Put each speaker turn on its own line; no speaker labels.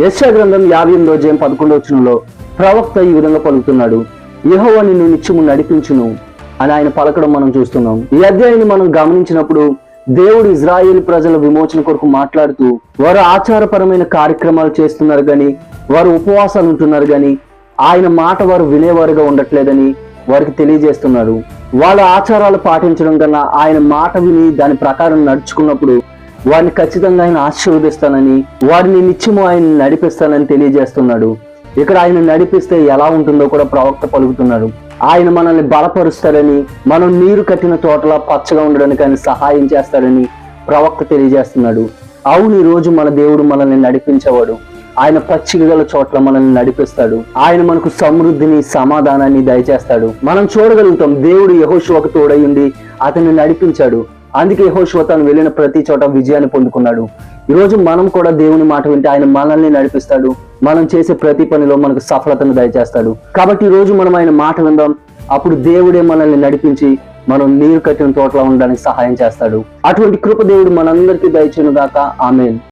యెషయా గ్రంథం 58:11 ప్రవక్త ఈ విధంగా పలుకుతున్నాడు, యెహోవా నిన్ను నిత్యము నడిపించును అని ఆయన పలకడం మనం చూస్తున్నాం. ఈ అధ్యాయాన్ని మనం గమనించినప్పుడు దేవుడు ఇజ్రాయేల్ ప్రజల విమోచన కొరకు మాట్లాడుతూ వారు ఆచారపరమైన కార్యక్రమాలు చేస్తున్నారు గాని, వారు ఉపవాసాలు ఉంటున్నారు గాని ఆయన మాట వారు వినేవారుగా ఉండట్లేదని వారికి తెలియజేస్తున్నారు. వాళ్ళ ఆచారాలు పాటించడం కన్నా ఆయన మాట విని దాని ప్రకారం నడుచుకున్నప్పుడు వారిని ఖచ్చితంగా ఆయన ఆశీర్వదిస్తానని, వారిని నిత్యము ఆయన నడిపిస్తానని తెలియజేస్తున్నాడు. ఇక్కడ ఆయన నడిపిస్తే ఎలా ఉంటుందో కూడా ప్రవక్త పలుకుతున్నాడు. ఆయన మనల్ని బలపరుస్తాడని, మనం నీరు కట్టిన తోటలా పచ్చగా ఉండడానికి ఆయన సహాయం చేస్తాడని ప్రవక్త తెలియజేస్తున్నాడు. అవును, ఈ రోజు మన దేవుడు మనల్ని నడిపించేవాడు. ఆయన పచ్చిక గల చోట్ల మనల్ని నడిపిస్తాడు. ఆయన మనకు సమృద్ధిని, సమాధానాన్ని దయచేస్తాడు. మనం చూడగలుగుతాం, దేవుడు యెహోషువకు తోడై ఉండి అతన్ని నడిపించాడు. అందుకే యెహోషువ తాను వెళ్ళిన ప్రతి చోట విజయాన్ని పొందుకున్నాడు. ఈరోజు మనం కూడా దేవుని మాట వింటే ఆయన మనల్ని నడిపిస్తాడు. మనం చేసే ప్రతి పనిలో మనకు సఫలతను దయచేస్తాడు. కాబట్టి ఈ రోజు మనం ఆయన మాట విందాం. అప్పుడు దేవుడే మనల్ని నడిపించి మనం నీరు కట్టిన తోటలో ఉండడానికి సహాయం చేస్తాడు. అటువంటి కృప దేవుడు మనందరికీ దయచేయును గాక. ఆమేన్.